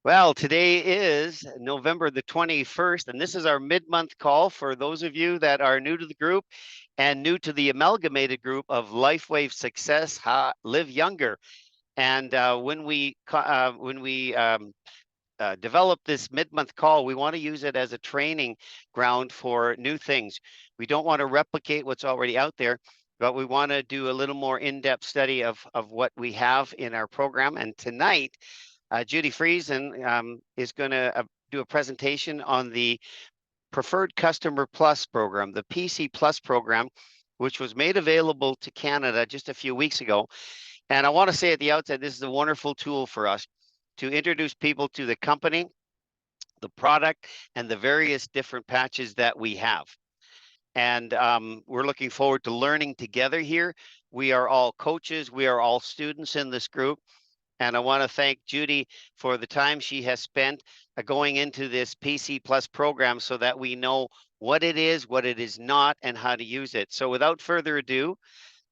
Well, today is November the 21st, and this is our mid-month call for those of you that are new to the group and new to the amalgamated group of LifeWave Success, Live Younger. And when we develop this mid-month call, we want to use it as a training ground for new things. We don't want to replicate what's already out there, but we want to do a little more in-depth study of what we have in our program. And tonight, Judy Friesen is going to do a presentation on the Preferred Customer Plus program, the PC Plus program, which was made available to Canada just a few weeks ago. And I want to say at the outset, this is a wonderful tool for us to introduce people to the company, the product, and the various different patches that we have. And we're looking forward to learning together here. We are all coaches. We are all students in this group. And I want to thank Judy for the time she has spent going into this PC Plus program so that we know what it is not, and how to use it. So without further ado,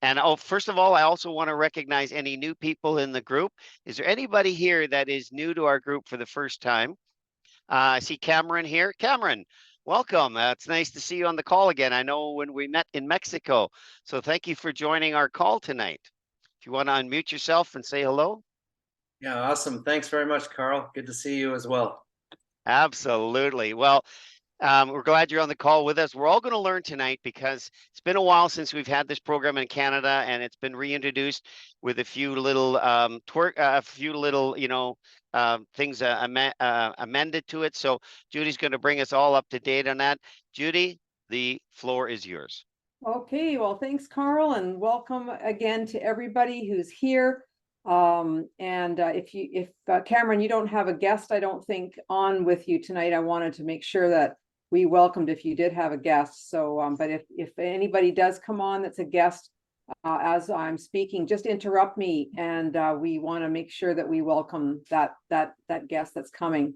and first of all, I also want to recognize any new people in the group. Is there anybody here that is new to our group for the first time? I see Cameron here. Cameron, welcome. It's nice to see you on the call again. I know when we met in Mexico. So thank you for joining our call tonight. If you want to unmute yourself and say hello. Yeah, awesome. Thanks very much, Carl. Good to see you as well. Absolutely. Well, we're glad you're on the call with us. We're all going to learn tonight because it's been a while since we've had this program in Canada, and it's been reintroduced with a few little things amended to it. So Judy's going to bring us all up to date on that. Judy, the floor is yours. Okay, well, thanks, Carl, and welcome again to everybody who's here. If Cameron, you don't have a guest, I don't think, on with you tonight, I wanted to make sure that we welcomed if you did have a guest. So, but if anybody does come on that's a guest as I'm speaking, just interrupt me, and we want to make sure that we welcome that guest that's coming.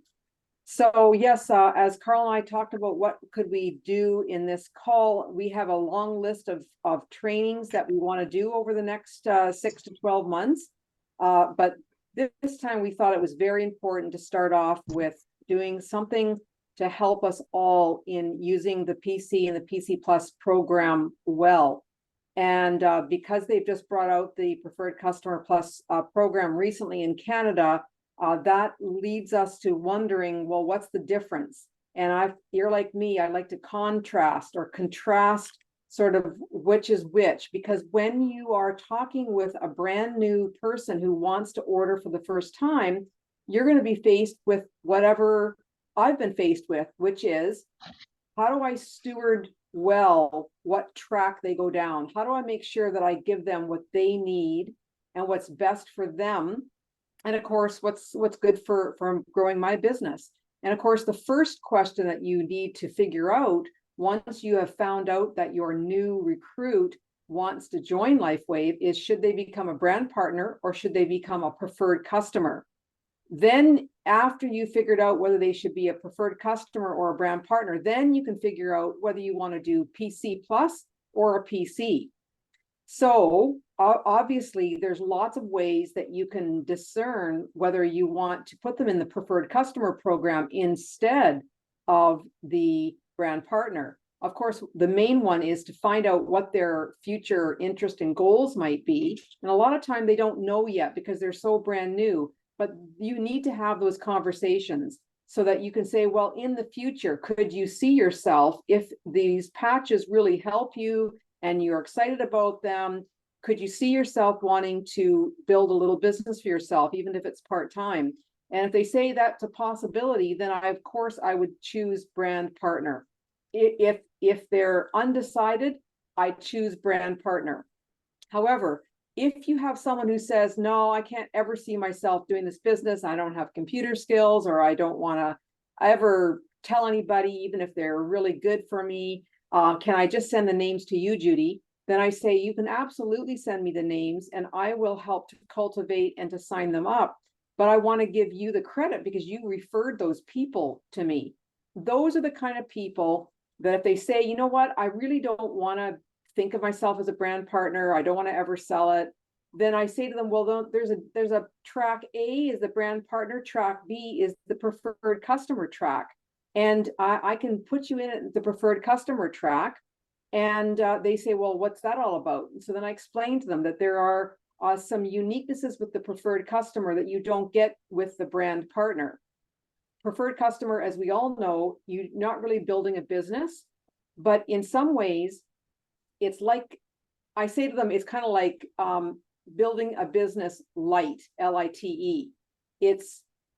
So yes, as Carl and I talked about what could we do in this call, we have a long list of trainings that we want to do over the next 6 to 12 months. But this time we thought it was very important to start off with doing something to help us all in using the PC and the PC Plus program well. And because they've just brought out the Preferred Customer Plus program recently in Canada, that leads us to wondering, well, what's the difference? And you're like me, I like to contrast sort of which is which, because when you are talking with a brand new person who wants to order for the first time, you're going to be faced with whatever I've been faced with, which is, how do I steward well what track they go down? How do I make sure that I give them what they need and what's best for them? And of course, what's good for growing my business? And of course, the first question that you need to figure out once you have found out that your new recruit wants to join LifeWave is, should they become a brand partner or should they become a preferred customer? Then after you figured out whether they should be a preferred customer or a brand partner, then you can figure out whether you want to do PC Plus or a PC. So obviously, there's lots of ways that you can discern whether you want to put them in the preferred customer program instead of the brand partner. Of course, the main one is to find out what their future interest and goals might be. And a lot of time they don't know yet because they're so brand new, but you need to have those conversations so that you can say, well, in the future, could you see yourself, if these patches really help you and you're excited about them, could you see yourself wanting to build a little business for yourself, even if it's part-time? And if they say that's a possibility, then of course I would choose brand partner. If they're undecided, I choose brand partner. However, if you have someone who says, no, I can't ever see myself doing this business, I don't have computer skills, or I don't want to ever tell anybody, even if they're really good for me, can I just send the names to you, Judy? Then I say, you can absolutely send me the names and I will help to cultivate and to sign them up. But I want to give you the credit because you referred those people to me. Those are the kind of people that if they say, you know what, I really don't want to think of myself as a brand partner, I don't want to ever sell it, then I say to them, well, there's a track A is the brand partner, track B is the preferred customer track. And I can put you in the preferred customer track. And they say, well, what's that all about? And so then I explain to them that there are some uniquenesses with the preferred customer that you don't get with the brand partner. Preferred customer, as we all know, you're not really building a business, but in some ways, it's like, I say to them, it's kind of like building a business light, L-I-T-E.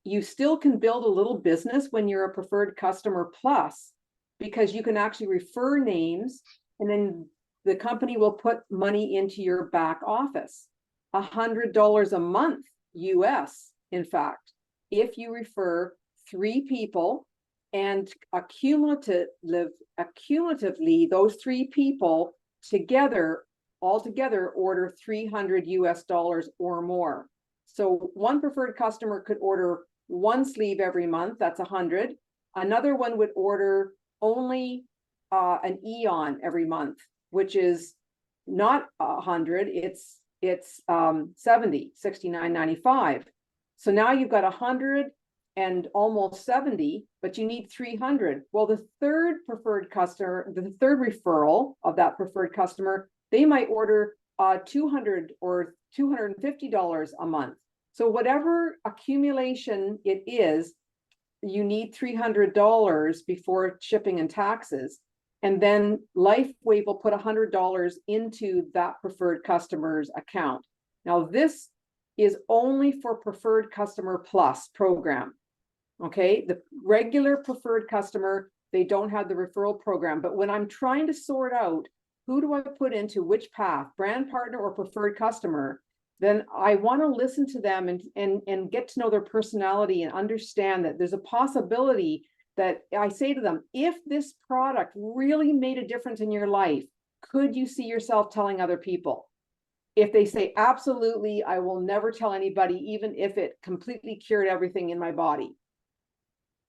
You still can build a little business when you're a preferred customer plus, because you can actually refer names, and then the company will put money into your back office. $100 a month US, in fact, if you refer 3 people, and accumulatively those 3 people altogether order $300 US or more. So one preferred customer could order 1 sleeve every month, that's 100. Another one would order only an Eon every month, which is not 100, it's 70, $69.95. So now you've got 100 and almost 70, but you need 300. Well, the third preferred customer, the third referral of that preferred customer, they might order 200 or $250 a month. So whatever accumulation it is, you need $300 before shipping and taxes. And then LifeWave will put $100 into that preferred customer's account. Now, this is only for preferred customer plus program. Okay, the regular preferred customer, they don't have the referral program. But when I'm trying to sort out who do I put into which path, brand partner or preferred customer, then I want to listen to them and get to know their personality and understand that there's a possibility that I say to them, if this product really made a difference in your life, could you see yourself telling other people? If they say, absolutely, I will never tell anybody, even if it completely cured everything in my body,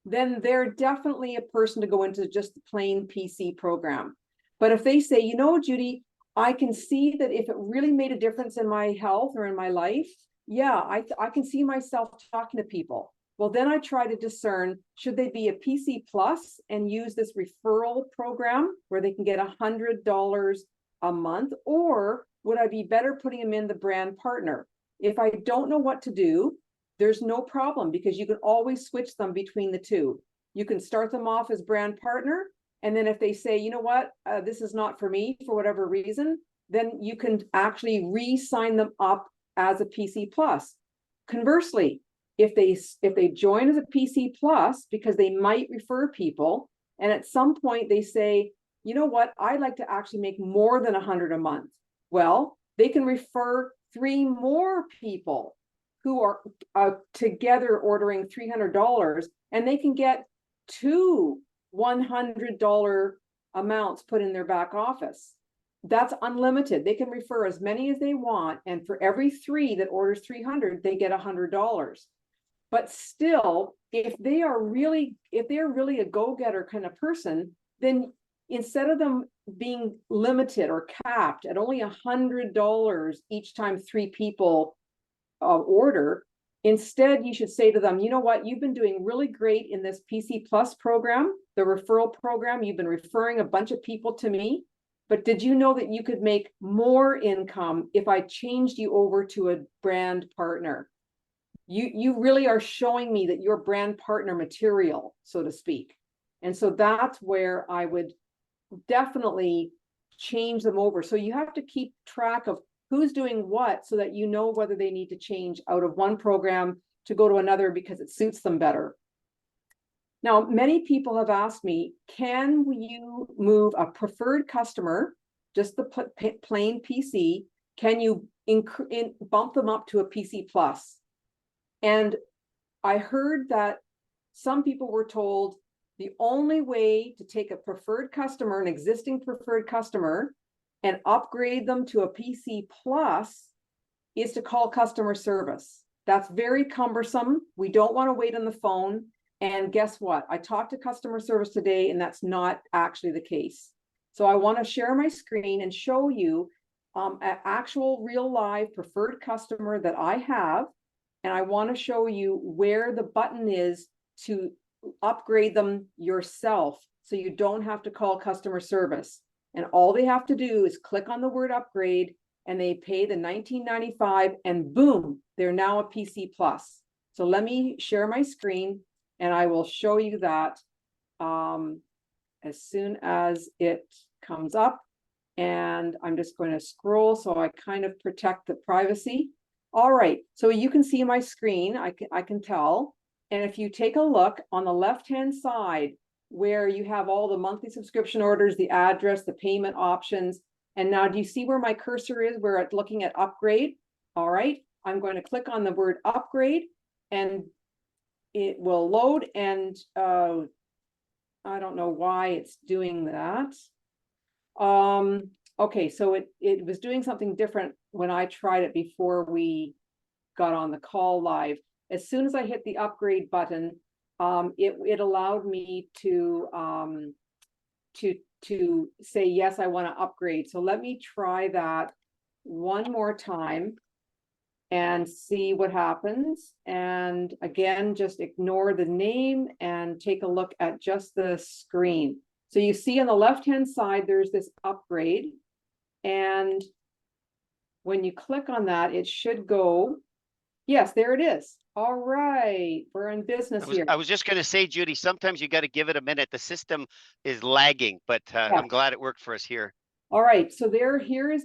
then they're definitely a person to go into just the plain PC program. But if they say, you know, Judy, I can see that if it really made a difference in my health or in my life, yeah, I can see myself talking to people. Well, then I try to discern, should they be a PC plus and use this referral program where they can get $100 a month, or would I be better putting them in the brand partner? If I don't know what to do, there's no problem, because you can always switch them between the two. You can start them off as brand partner, and then if they say, you know what, this is not for me for whatever reason, then you can actually re-sign them up as a PC plus. Conversely, if they join as a PC plus because they might refer people, and at some point they say, you know what, I'd like to actually make more than 100 a month. Well, they can refer 3 more people who are together ordering $300, and they can get 2 $100 amounts put in their back office. That's unlimited. They can refer as many as they want, and for every 3 that orders 300, they get $100. But still, if they're really a go-getter kind of person, then instead of them being limited or capped at only $100 each time 3 people order, instead you should say to them, you know what, you've been doing really great in this PC plus program, the referral program. You've been referring a bunch of people to me, but did you know that you could make more income if I changed you over to a brand partner? You really are showing me that you're brand partner material, so to speak. And so that's where I would definitely change them over. So you have to keep track of who's doing what, so that you know whether they need to change out of one program to go to another because it suits them better. Now, many people have asked me, can you move a preferred customer, just the plain PC, can you bump them up to a PC plus? And I heard that some people were told the only way to take a preferred customer, an existing preferred customer, and upgrade them to a PC plus is to call customer service. That's very cumbersome. We don't want to wait on the phone. And guess what? I talked to customer service today, and that's not actually the case. So I want to share my screen and show you an actual real live preferred customer that I have, and I want to show you where the button is to upgrade them yourself, so you don't have to call customer service. And all they have to do is click on the word upgrade, and they pay the $19.95, and boom, they're now a PC Plus. So let me share my screen, and I will show you that as soon as it comes up. And I'm just going to scroll so I kind of protect the privacy. All right, so you can see my screen, I can tell. And if you take a look on the left-hand side, where you have all the monthly subscription orders, the address, the payment options. And now, do you see where my cursor is? We're looking at upgrade. All right, I'm going to click on the word upgrade, and it will load. And I don't know why it's doing that. Okay, so it was doing something different when I tried it before we got on the call live. As soon as I hit the upgrade button, it allowed me to say, yes, I want to upgrade. So let me try that one more time and see what happens. And again, just ignore the name and take a look at just the screen. So you see on the left-hand side, there's this upgrade. And when you click on that, it should go. Yes, there it is. All right, we're in business here. I was just going to say, Judy, sometimes you got to give it a minute. The system is lagging, but Yeah. I'm glad it worked for us here. All right, so here's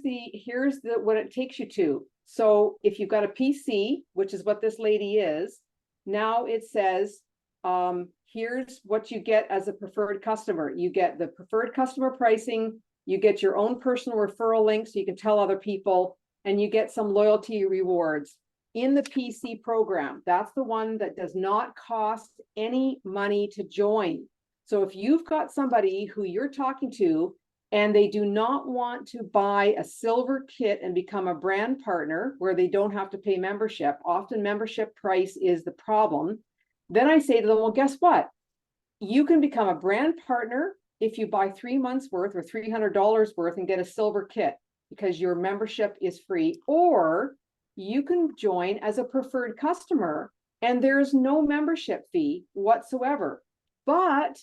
what it takes you to. So if you've got a PC, which is what this lady is, now it says, here's what you get as a preferred customer. You get the preferred customer pricing, you get your own personal referral link so you can tell other people, and you get some loyalty rewards in the PC program. That's the one that does not cost any money to join. So if you've got somebody who you're talking to and they do not want to buy a silver kit and become a brand partner where they don't have to pay membership, often membership price is the problem, then I say to them, well, guess what? You can become a brand partner if you buy 3 months worth or $300 worth and get a silver kit because your membership is free, or you can join as a preferred customer and there's no membership fee whatsoever. But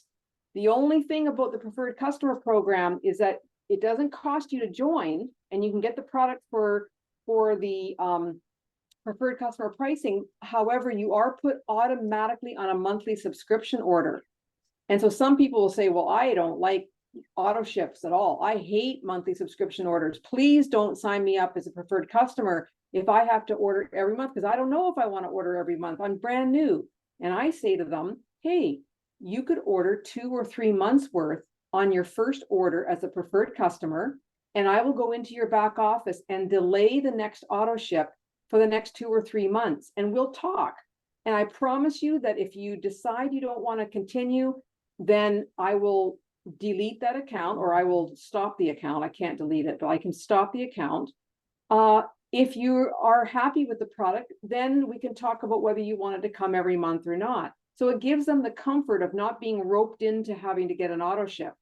the only thing about the preferred customer program is that it doesn't cost you to join, and you can get the product for the preferred customer pricing. However, you are put automatically on a monthly subscription order. And so some people will say, well, I don't like auto ships at all. I hate monthly subscription orders. Please don't sign me up as a preferred customer if I have to order every month, because I don't know if I want to order every month. I'm brand new. And I say to them, hey, you could order 2 or 3 months worth on your first order as a preferred customer, and I will go into your back office and delay the next auto ship for the next 2 or 3 months, and we'll talk. And I promise you that if you decide you don't want to continue, then I will delete that account, or I will stop the account. I can't delete it, but I can stop the account. If you are happy with the product, then we can talk about whether you wanted to come every month or not. So it gives them the comfort of not being roped into having to get an auto ship.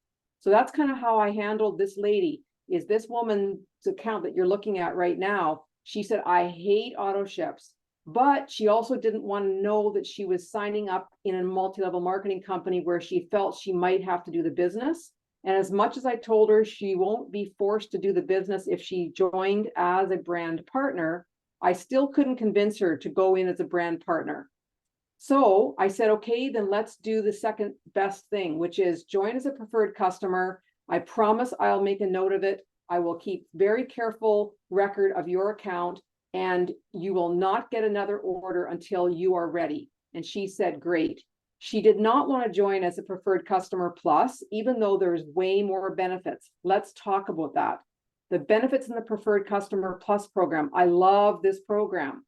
So that's kind of how I handled this lady. Is this woman's account that you're looking at right now? She said, I hate auto ships, but she also didn't want to know that she was signing up in a multi-level marketing company where she felt she might have to do the business. And as much as I told her she won't be forced to do the business if she joined as a brand partner, I still couldn't convince her to go in as a brand partner. So I said, okay, then let's do the second best thing, which is join as a preferred customer. I promise I'll make a note of it. I will keep very careful record of your account, and you will not get another order until you are ready. And she said, great. She did not want to join as a preferred customer plus, even though there's way more benefits. Let's talk about that. The benefits in the preferred customer plus program. I love this program.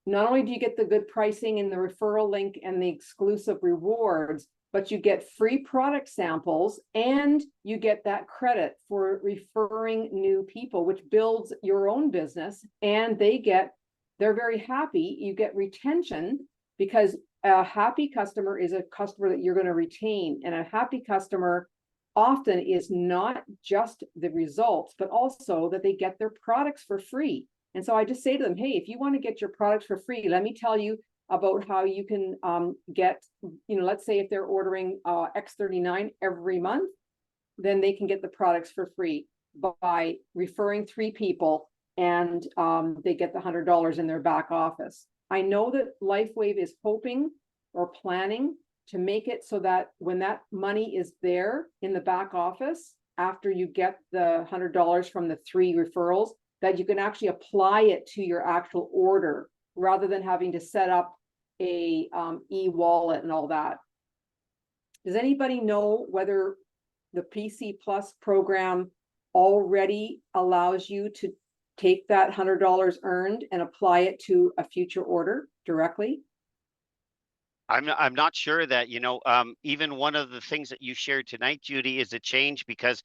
Not only do you get the good pricing and the referral link and the exclusive rewards, but you get free product samples and you get that credit for referring new people, which builds your own business. And they're very happy. You get retention because a happy customer is a customer that you're going to retain. And a happy customer often is not just the results, but also that they get their products for free. And so I just say to them, hey, if you want to get your products for free, let me tell you about how you can get, let's say if they're ordering X39 every month, then they can get the products for free by referring 3 people, and they get the $100 in their back office. I know that LifeWave is hoping or planning to make it so that when that money is there in the back office, after you get the $100 from the 3 referrals, that you can actually apply it to your actual order rather than having to set up a e-wallet and all that. Does anybody know whether the PC Plus program already allows you to take that $100 earned and apply it to a future order directly? I'm not sure that, even one of the things that you shared tonight, Judy, is a change, because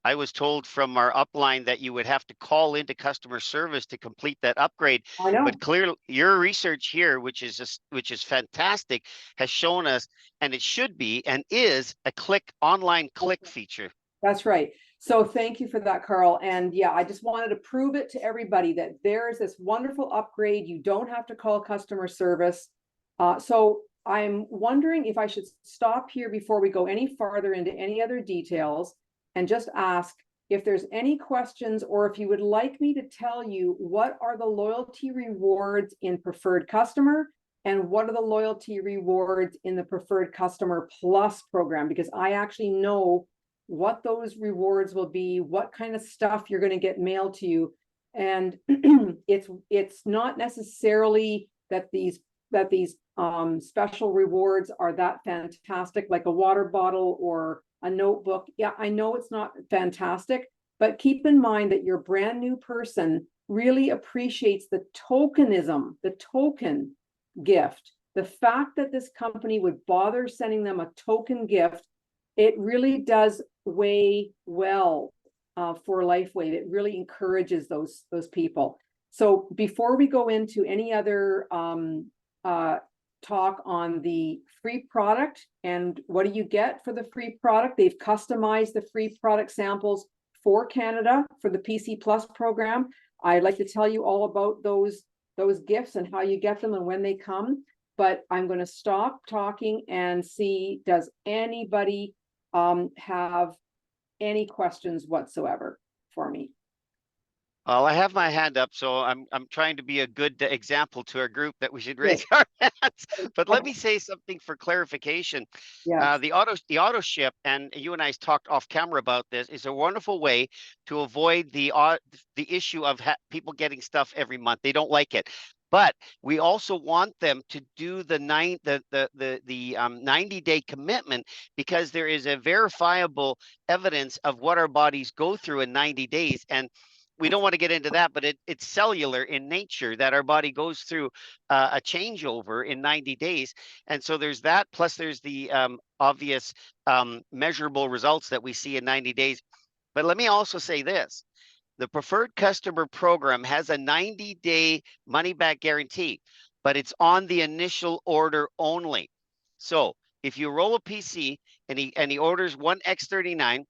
I was told from our upline that you would have to call into customer service to complete that upgrade. I know. But clearly your research here, which is fantastic, has shown us, and it should be and is a online click feature. That's right. So thank you for that, Carl. And yeah, I just wanted to prove it to everybody that there is this wonderful upgrade. You don't have to call customer service. So I'm wondering if I should stop here before we go any farther into any other details and just ask if there's any questions, or if you would like me to tell you what are the loyalty rewards in Preferred Customer and what are the loyalty rewards in the Preferred Customer Plus program, because I actually know what those rewards will be, what kind of stuff you're going to get mailed to you. And it's not necessarily that these special rewards are that fantastic, like a water bottle or a notebook. Yeah, I know it's not fantastic, but keep in mind that your brand new person really appreciates the tokenism, the token gift. The fact that this company would bother sending them a token gift, it really does weigh well for LifeWave. It really encourages those people. So before we go into any other talk on the free product and what do you get for the free product, they've customized the free product samples for Canada for the PC Plus program. I'd like to tell you all about those gifts and how you get them and when they come. But I'm going to stop talking and see, does anybody have any questions whatsoever for me? Well, I have my hand up, so I'm trying to be a good example to our group that we should raise our hands. But let me say something for clarification. Yeah. The auto ship, and you and I talked off camera about this, is a wonderful way to avoid the issue of people getting stuff every month. They don't like it. But we also want them to do the 90-day commitment, because there is a verifiable evidence of what our bodies go through in 90 days. And we don't want to get into that, but it's cellular in nature that our body goes through a changeover in 90 days. And so there's that, plus there's the obvious measurable results that we see in 90 days. But let me also say this. The Preferred Customer program has a 90-day money-back guarantee, but it's on the initial order only. So if you roll a PC and he orders one X39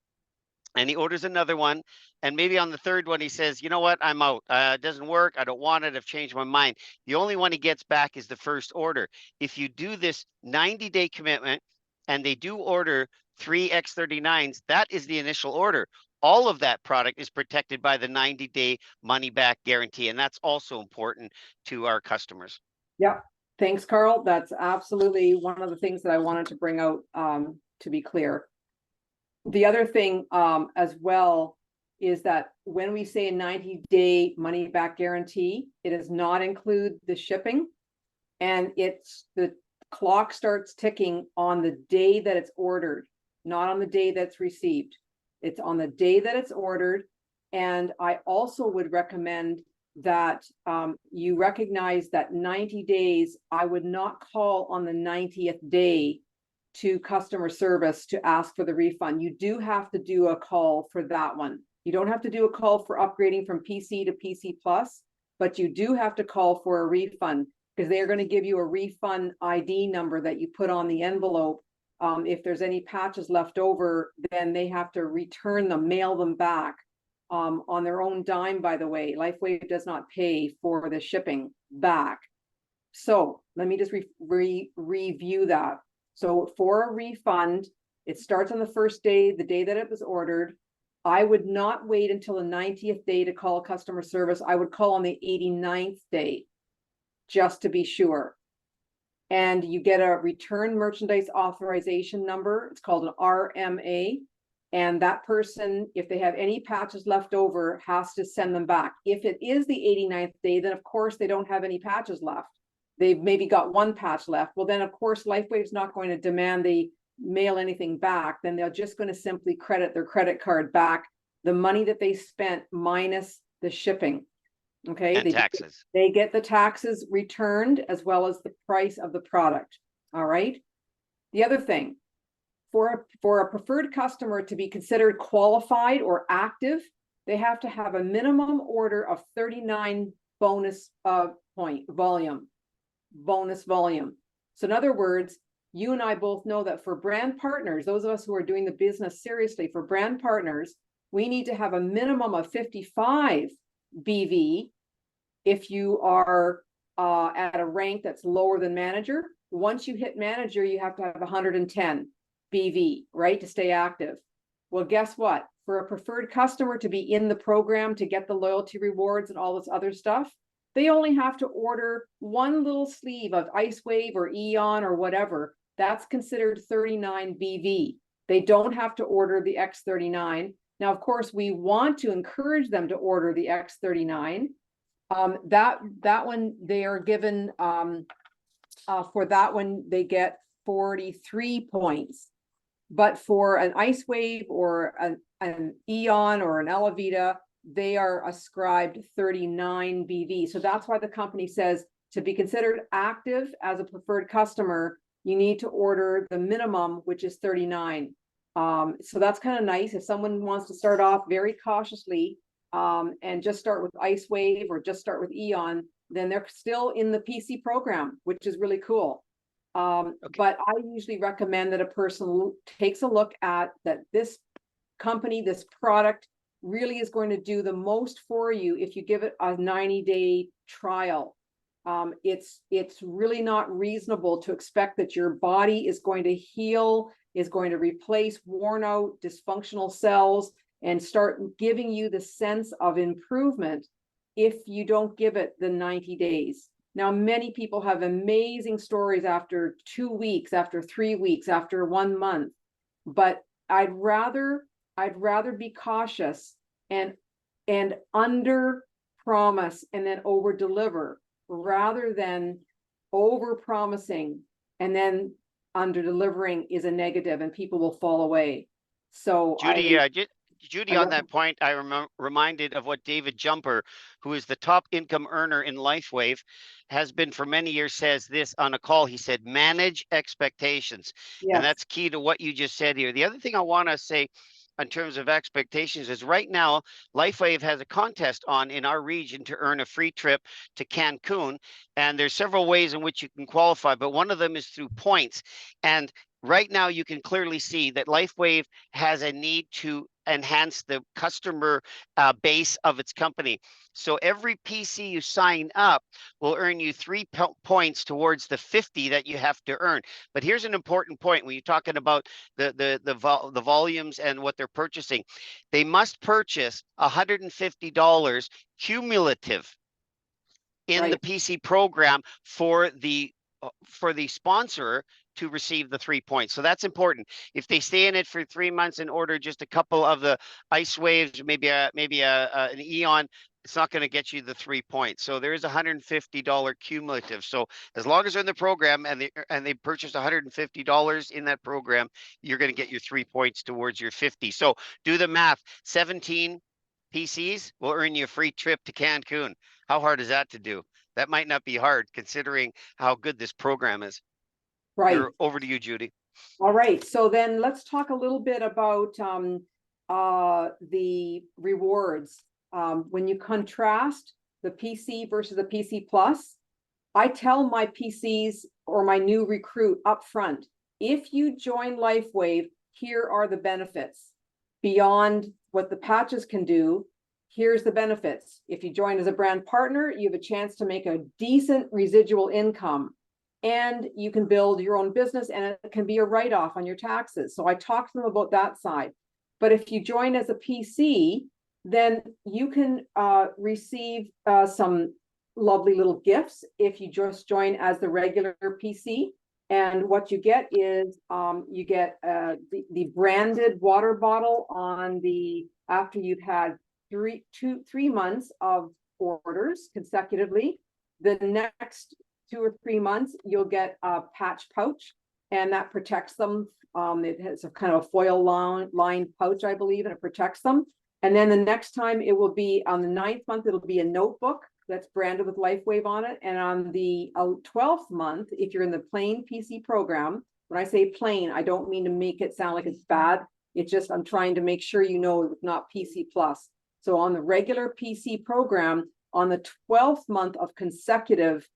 and he orders another one, and maybe on the third one he says, you know what, I'm out. It doesn't work. I don't want it. I've changed my mind. The only one he gets back is the first order. If you do this 90-day commitment and they do order 3 X39s, that is the initial order. All of that product is protected by the 90-day money-back guarantee, and that's also important to our customers. Yeah, thanks, Carl. That's absolutely one of the things that I wanted to bring out to be clear. The other thing as well is that when we say a 90-day money-back guarantee, it does not include the shipping, and the clock starts ticking on the day that it's ordered, not on the day that's received. It's on the day that it's ordered. And I also would recommend that you recognize that 90 days, I would not call on the 90th day to customer service to ask for the refund. You do have to do a call for that one. You don't have to do a call for upgrading from PC to PC Plus, but you do have to call for a refund, because they are going to give you a refund ID number that you put on the envelope. If there's any patches left over, then they have to return them, mail them back on their own dime, by the way. LifeWave does not pay for the shipping back. So let me just review that. So for a refund, it starts on the first day, the day that it was ordered. I would not wait until the 90th day to call customer service. I would call on the 89th day, just to be sure. And you get a return merchandise authorization number. It's called an RMA. And that person, if they have any patches left over, has to send them back. If it is the 89th day, then of course they don't have any patches left. They've maybe got one patch left. Well, then of course, LifeWave's not going to demand they mail anything back. Then they're just going to simply credit their credit card back, the money that they spent minus the shipping. Okay. And taxes. They get the taxes returned as well as the price of the product. All right. The other thing, for a preferred customer to be considered qualified or active, they have to have a minimum order of 39 bonus volume. So in other words, you and I both know that for brand partners, those of us who are doing the business seriously, for brand partners, we need to have a minimum of 55 BV. If you are at a rank that's lower than manager, once you hit manager, you have to have 110 BV, right, to stay active. Well, guess what? For a preferred customer to be in the program to get the loyalty rewards and all this other stuff, they only have to order one little sleeve of LifeWave or Eon or whatever. That's considered 39 BV. They don't have to order the X39. Now, of course, we want to encourage them to order the X39. That one they are given, for that one, they get 43 points. But for an LifeWave or an Eon or an Elevita, they are ascribed 39 BV. So that's why the company says to be considered active as a preferred customer, you need to order the minimum, which is 39. So that's kind of nice. If someone wants to start off very cautiously and just start with LifeWave or just start with Eon, then they're still in the PC program, which is really cool. But I usually recommend that a person takes a look at that this company, this product really is going to do the most for you if you give it a 90-day trial. It's really not reasonable to expect that your body is going to heal, is going to replace worn out dysfunctional cells and start giving you the sense of improvement if you don't give it the 90 days. Now, many people have amazing stories after 2 weeks, after 3 weeks, after 1 month, but I'd rather be cautious and under promise and then over deliver rather than over promising and then under delivering is a negative and people will fall away. So Judy, on that point, I reminded of what David Jumper, who is the top income earner in LifeWave, has been for many years, says this on a call. He said, manage expectations. yes. And that's key to what you just said here. The other thing I want to say in terms of expectations is right now, LifeWave has a contest on in our region to earn a free trip to Cancun. And there's several ways in which you can qualify, but one of them is through points. And right now, you can clearly see that LifeWave has a need to enhance the customer base of its company. So every PC you sign up will earn you 3 points towards the 50 that you have to earn. But here's an important point when you're talking about the volumes and what they're purchasing. They must purchase $150 cumulative in the PC program for the sponsor to receive the 3 points. So that's important. If they stay in it for 3 months and order just a couple of the LifeWaves, maybe an Eon, it's not going to get you the 3 points. So there is $150 cumulative. So as long as they're in the program and they purchase $150 in that program, you're going to get your 3 points towards your 50. So do the math. 17 PCs will earn you a free trip to Cancun. How hard is that to do? That might not be hard considering how good this program is. Right. Over to you, Judy. All right. So then let's talk a little bit about the rewards. When you contrast the PC versus the PC Plus, I tell my PCs or my new recruit up front, If you join LifeWave, here are the benefits. Beyond what the patches can do, here's the benefits. If you join as a brand partner, you have a chance to make a decent residual income, and you can build your own business, and it can be a write-off on your taxes. So I talked to them about that side. But if you join as a PC, then you can receive some lovely little gifts if you just join as the regular PC. And what you get is you get the branded water bottle on the, after you've had 3 months of orders consecutively. The next 2 or 3 months, you'll get a patch pouch, and that protects them. It has a kind of a foil lined pouch, I believe, and it protects them. And then the next time it will be on the 9th month, it'll be a notebook that's branded with LifeWave on it. And on the 12th month, if you're in the plain PC program, when I say plain, I don't mean to make it sound like it's bad. It's just, I'm trying to make sure you know it's not PC plus. So on the regular PC program, on the 12th month of consecutive,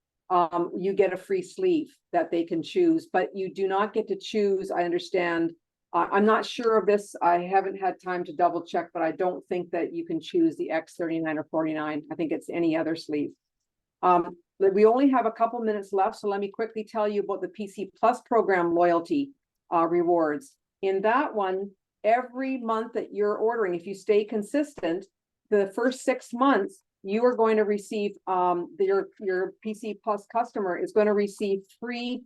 you get a free sleeve that they can choose, but you do not get to choose. I understand. I'm not sure of this. I haven't had time to double check, but I don't think that you can choose the X39 or 49. I think it's any other sleeve. We only have a couple minutes left, so let me quickly tell you about the PC Plus program loyalty rewards. In that one, every month that you're ordering, if you stay consistent, the first 6 months, you are going to receive, your PC Plus customer is going to receive free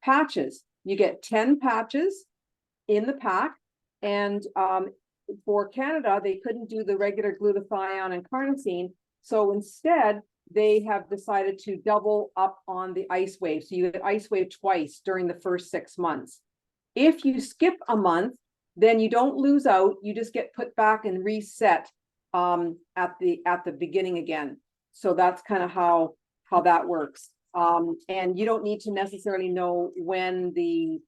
patches. You get 10 patches in the pack, and for Canada, they couldn't do the regular glutathione and carnosine, so instead they have decided to double up on the LifeWave. So you get LifeWave twice during the first 6 months. If you skip a month, then you don't lose out. You just get put back and reset at the beginning again. So that's kind of how that works. And you don't need to necessarily know when the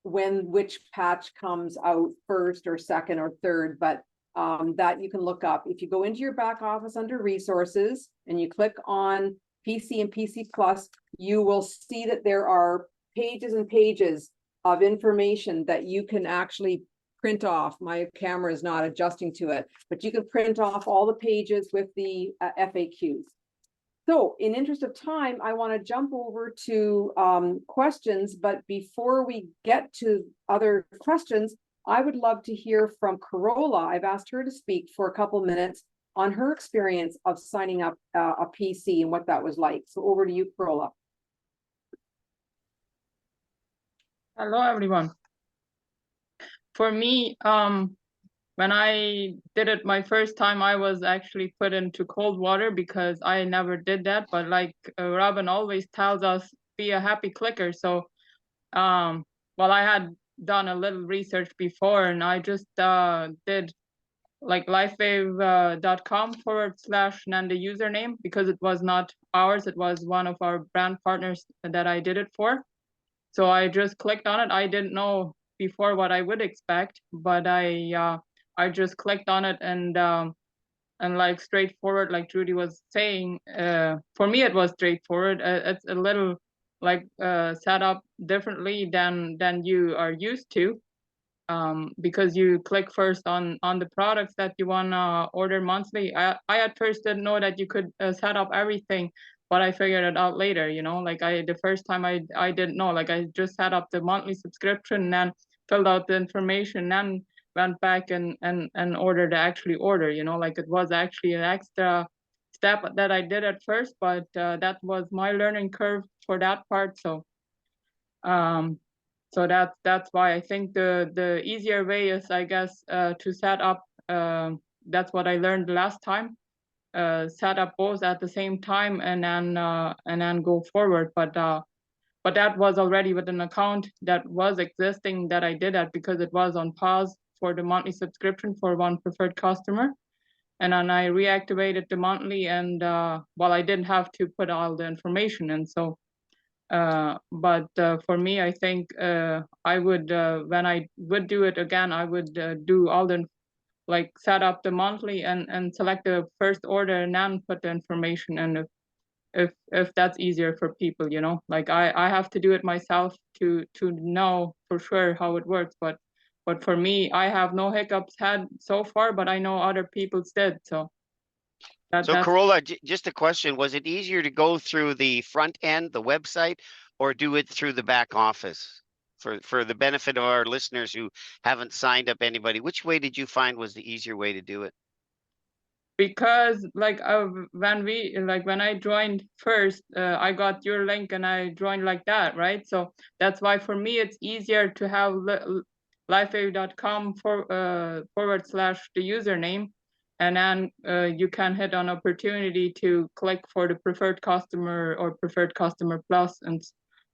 which patch comes out first or second or third, but that you can look up. If you go into your back office under resources and you click on PC and PC Plus, you will see that there are pages and pages of information that you can actually print off. My camera is not adjusting to it, but you can print off all the pages with the FAQs. So in interest of time, I want to jump over to questions, but before we get to other questions, I would love to hear from Carola. I've asked her to speak for a couple minutes on her experience of signing up a PC and what that was like. So over to you, Carola. Hello, everyone. For me, when I did it my first time, I was actually put into cold water because I never did that. But like Robin always tells us, be a happy clicker. So, well, I had done a little research before, and I just did like LifeWave.com / and the username, because it was not ours. It was one of our brand partners that I did it for. So I just clicked on it. I didn't know before what I would expect, but I just clicked on it, and like straightforward, like Judy was saying, for me it was straightforward. It's a little like set up differently than you are used to, because you click first on the products that you want to order monthly. I at first didn't know that you could set up everything, but I figured it out later, you know, like the first time I didn't know, like I just set up the monthly subscription and then filled out the information, then went back and ordered the actually order, you know, like it was actually an extra step that I did at first, but that was my learning curve for that part. So so that's why I think the easier way is, I guess, to set up, that's what I learned last time, set up both at the same time and then go forward. But that was already with an account that was existing that I did that, because it was on pause for the monthly subscription for one preferred customer. And then I reactivated the monthly, and well, I didn't have to put all the information in. So but for me, I think I would, when I would do it again, I would do all the, like, set up the monthly and select the first order and then put the information in. if that's easier for people, you know, like I have to do it myself to know for sure how it works, but for me, I have no hiccups had so far, but I know other people's did, so So that's Corolla, just a question, was it easier to go through the front end, the website, or do it through the back office? For the benefit of our listeners who haven't signed up anybody, which way did you find was the easier way to do it? because like when I joined first, I got your link and I joined like that, right? So that's why for me it's easier to have lifewave.com forward slash the username, and then you can hit on opportunity to click for the preferred customer or preferred customer plus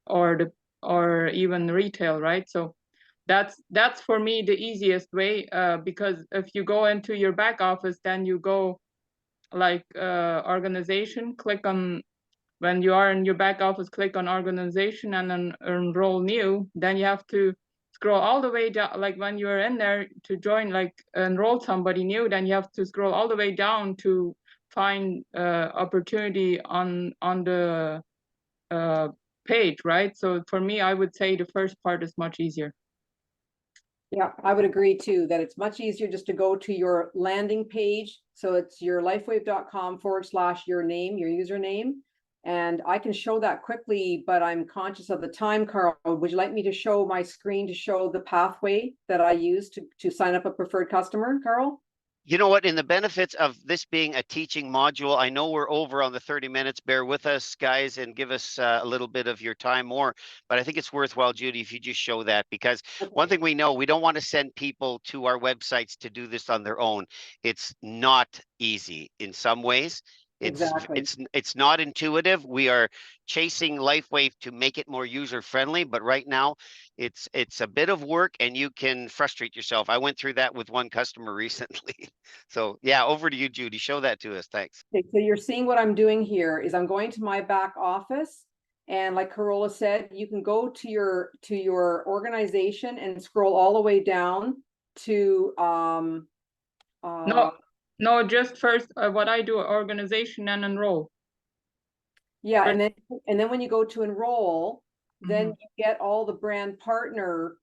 or even retail, right? So that's for me the easiest way, because if you go into your back office, then you go like organization, click on, when you are in your back office, click on organization and then enroll new. Then you have to scroll all the way down, like when you're in there to join, like enroll somebody new, then you have to scroll all the way down to find opportunity on the page, right? So for me, I would say the first part is much easier. Yeah, I would agree too, that it's much easier just to go to your landing page. So it's your lifewave.com / your name, your username. And I can show that quickly, but I'm conscious of the time, Carl. Would you like me to show my screen to show the pathway that I use to sign up a preferred customer, Carl? You know what, in the benefits of this being a teaching module, I know we're over on the 30 minutes. Bear with us, guys, and give us a little bit of your time more. But I think it's worthwhile, Judy, if you just show that, because one thing we know, we don't want to send people to our websites to do this on their own. It's not easy in some ways. Exactly. It's not intuitive. We are chasing LifeWave to make it more user friendly, but right now it's a bit of work and you can frustrate yourself. I went through that with one customer recently. So yeah, over to you, Judy. Show that to us. Thanks. Okay, so you're seeing what I'm doing here is I'm going to my back office, and like Corolla said, you can go to your organization and scroll all the way down to No, just first what I do, organization and enroll. yeah, First, and then when you go to enroll, then you get all the brand partner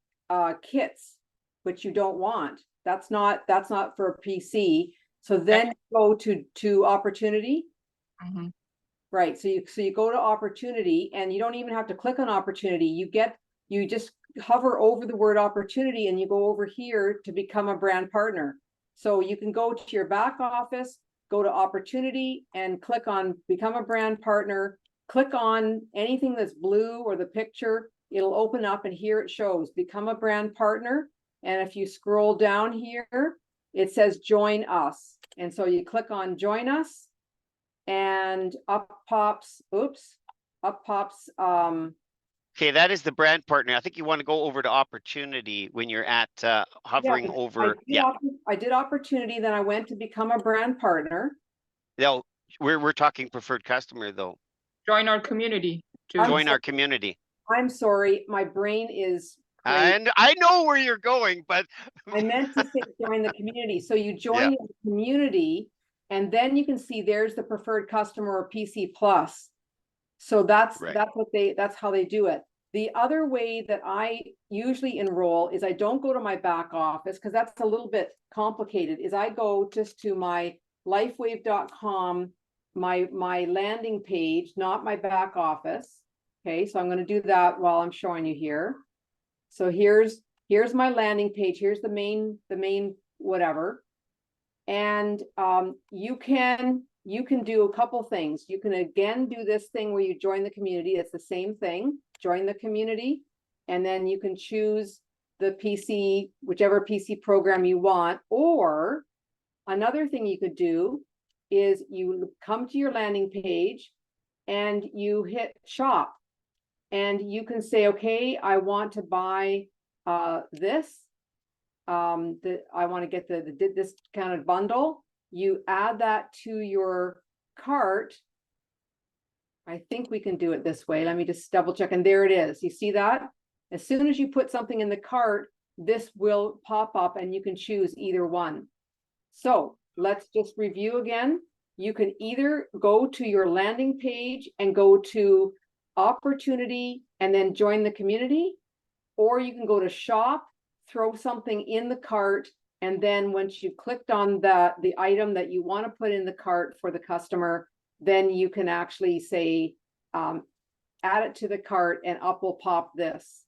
kits, which you don't want. That's not for a PC. So then go to opportunity. Right. So you go to opportunity, and you don't even have to click on opportunity. You just hover over the word opportunity and you go over here to become a brand partner. So you can go to your back office, go to opportunity and click on become a brand partner. Click on anything that's blue or the picture. It'll open up, and here it shows become a brand partner. And if you scroll down here, it says join us. And so you click on join us, and up pops. Okay, that is the brand partner. I think you want to go over to opportunity when you're at hovering over. I did opportunity, then I went to become a brand partner. No, we're talking preferred customer though. Join our community. Join our community. I'm sorry, my brain is crazy. And I know where you're going, but I meant to say join the community. So you join the community, and then you can see there's the preferred customer or PC plus. So that's how they do it. The other way that I usually enroll is I don't go to my back office, because that's a little bit complicated, is I go just to my lifewave.com, my landing page, not my back office. Okay, so I'm going to do that while I'm showing you here. So here's my landing page. Here's the main whatever. And you can do a couple things. You can again do this thing where you join the community. It's the same thing. Join the community, and then you can choose the PC, whichever PC program you want. Or another thing you could do is you come to your landing page and you hit shop, and you can say, okay, I want to buy this. I want to get this kind of bundle. You add that to your cart. I think we can do it this way. Let me just double check. And there it is. You see that? As soon as you put something in the cart, this will pop up and you can choose either one. So let's just review again. you can either go to your landing page and go to opportunity and then join the community, or you can go to shop, throw something in the cart, and then once you clicked on the item that you want to put in the cart for the customer, then you can actually say, add it to the cart, and up will pop this.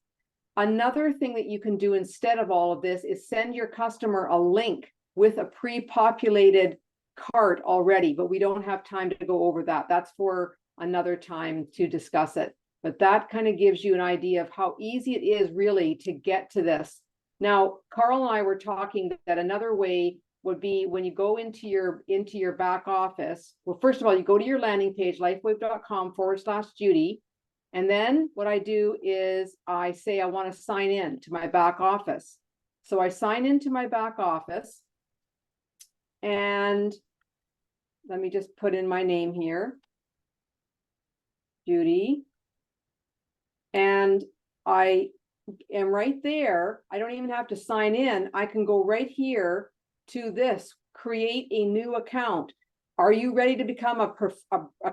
Another thing that you can do instead of all of this is send your customer a link with a pre-populated cart already, but we don't have time to go over that. That's for another time to discuss it. But that kind of gives you an idea of how easy it is really to get to this. Now, Carl and I were talking that another way would be when you go into your back office. Well, first of all, you go to your landing page, lifewave.com/Judy. And then what I do is I say, I want to sign in to my back office. So I sign into my back office, and let me just put in my name here, Judy. And I am right there. I don't even have to sign in. I can go right here to this, create a new account. Are you ready to become a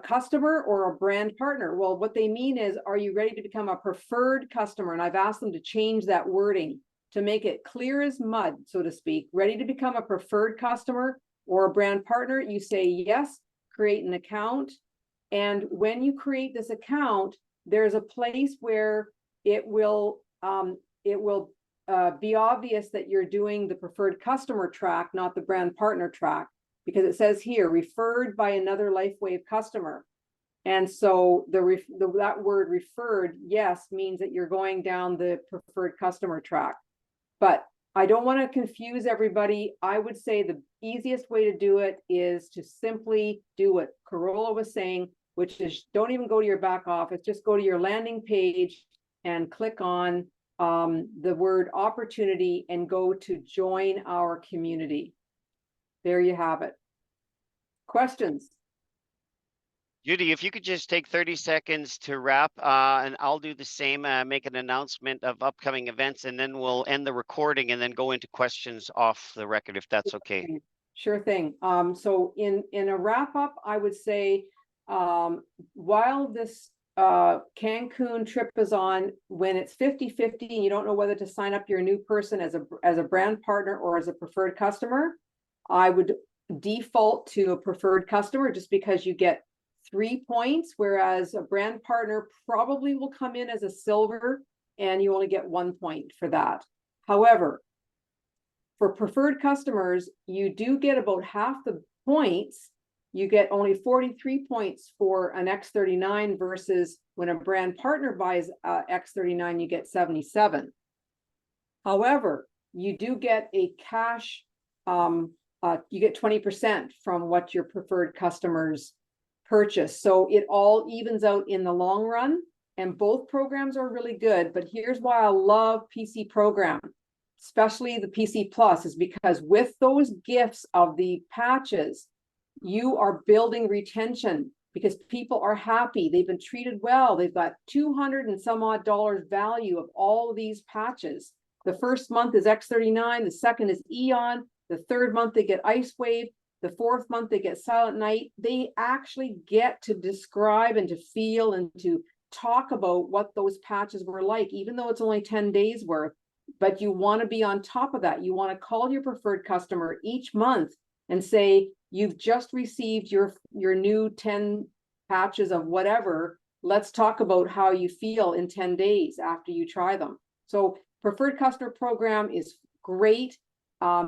customer or a brand partner? Well, what they mean is, are you ready to become a preferred customer? And I've asked them to change that wording to make it clear as mud, so to speak. Ready to become a preferred customer or a brand partner? You say yes, create an account. And when you create this account, there's a place where it will be obvious that you're doing the preferred customer track, not the brand partner track, because it says here, referred by another LifeWave customer. And so that word referred, yes, means that you're going down the preferred customer track. But I don't want to confuse everybody. I would say the easiest way to do it is to simply do what Carola was saying, which is don't even go to your back office, just go to your landing page and click on the word opportunity and go to join our community. There you have it. Questions? Judy, if you could just take 30 seconds to wrap, and I'll do the same, make an announcement of upcoming events, and then we'll end the recording and then go into questions off the record, if that's okay. Sure thing. So in a wrap up, I would say, while this Cancun trip is on, when it's 50-50 and you don't know whether to sign up your new person as a brand partner or as a preferred customer, I would default to a preferred customer just because you get 3 points, whereas a brand partner probably will come in as a silver and you only get 1 point for that. However, for preferred customers, you do get about half the points. You get only 43 points for an X39 versus when a brand partner buys X39, you get 77. However, you do get a cash, you get 20% from what your preferred customers purchase. So it all evens out in the long run, and both programs are really good. But here's why I love PC program, especially the PC Plus, is because with those gifts of the patches, you are building retention because people are happy. They've been treated well. They've got $200 and some odd value of all of these patches. The first month is X39. The second is Eon. The third month, they get LifeWave. The fourth month, they get Silent Night. They actually get to describe and to feel and to talk about what those patches were like, even though it's only 10 days worth. But you want to be on top of that. You want to call your preferred customer each month and say, you've just received your new 10 patches of whatever. Let's talk about how you feel in 10 days after you try them. So preferred customer program is great.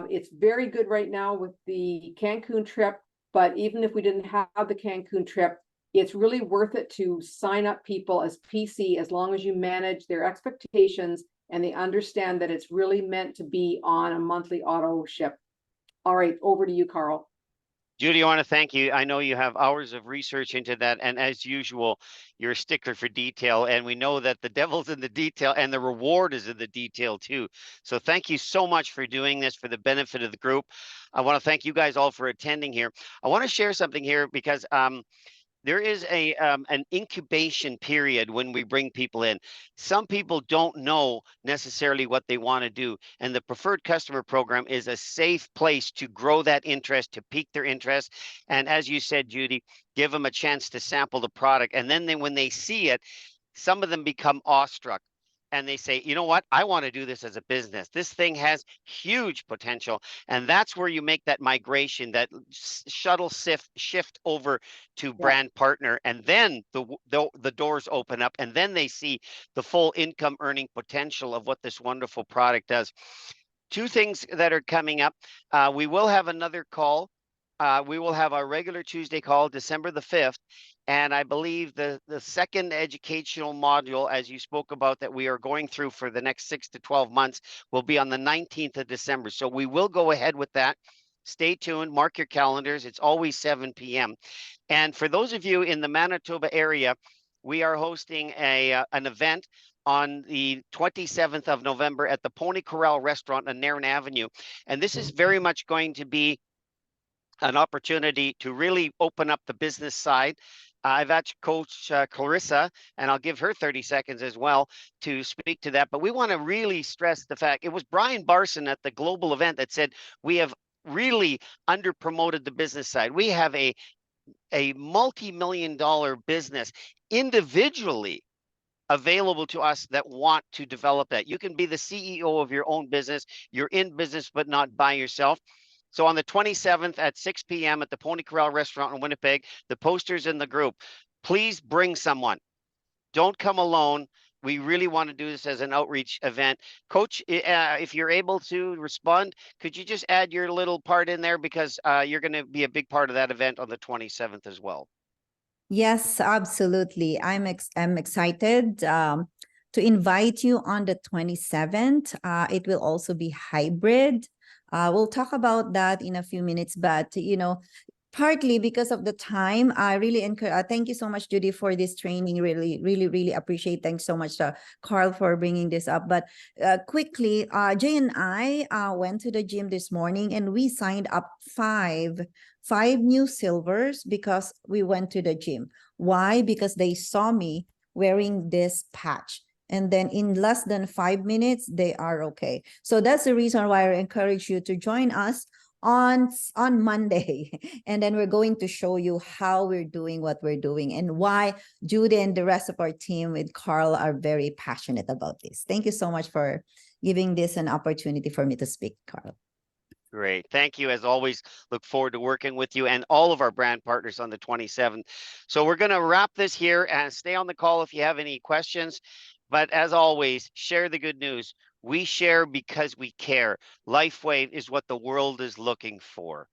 It's very good right now with the Cancun trip, but even if we didn't have the Cancun trip, it's really worth it to sign up people as PC as long as you manage their expectations and they understand that it's really meant to be on a monthly auto ship. All right, over to you, Carl. Judy, I want to thank you. I know you have hours of research into that. And as usual, you're a stickler for detail. And we know that the devil's in the detail and the reward is in the detail too. So thank you so much for doing this for the benefit of the group. I want to thank you guys all for attending here. I want to share something here because there is an incubation period when we bring people in. Some people don't know necessarily what they want to do, and the preferred customer program is a safe place to grow that interest, to pique their interest, and as you said, Judy, give them a chance to sample the product, and then when they see it, some of them become awestruck. And they say, you know what? I want to do this as a business. This thing has huge potential. And that's where you make that migration, that shuttle shift over to brand partner. And then the doors open up, and then they see the full income earning potential of what this wonderful product does. Two things that are coming up. We will have another call. We will have our regular Tuesday call, December the 5th. And I believe the second educational module, as you spoke about, that we are going through for the next 6 to 12 months, will be on the 19th of December. So we will go ahead with that. Stay tuned, mark your calendars. It's always 7 p.m. And for those of you in the Manitoba area, we are hosting an event on the 27th of November at the Pony Corral Restaurant on Nairn Avenue. And this is very much going to be an opportunity to really open up the business side. I've asked Coach Clarissa, and I'll give her 30 seconds as well to speak to that. But we want to really stress the fact, it was Brian Barson at the global event that said, we have really under promoted the business side. We have a multi-million-dollar business individually available to us that want to develop that. You can be the CEO of your own business. You're in business, but not by yourself. So on the 27th at 6 p.m. at the Pony Corral Restaurant in Winnipeg, the posters in the group, please bring someone. Don't come alone. We really want to do this as an outreach event. Coach, if you're able to respond, could you just add your little part in there, because you're going to be a big part of that event on the 27th as well. Yes, absolutely. I'm excited to invite you on the 27th. It will also be hybrid. We'll talk about that in a few minutes, but partly because of the time, I really encourage. Thank you so much, Judy, for this training. Really appreciate. Thanks so much, Carl, for bringing this up. But quickly, Jay and I went to the gym this morning, and we signed up five new silvers because we went to the gym. Why? Because they saw me wearing this patch. And then in less than 5 minutes, they are okay. So that's the reason why I encourage you to join us on Monday. And then we're going to show you how we're doing what we're doing and why Judy and the rest of our team with Carl are very passionate about this. Thank you so much for giving this an opportunity for me to speak, Carl. Great. Thank you. As always, look forward to working with you and all of our brand partners on the 27th. So we're going to wrap this here, and stay on the call if you have any questions. But as always, share the good news. We share because we care. LifeWave is what the world is looking for.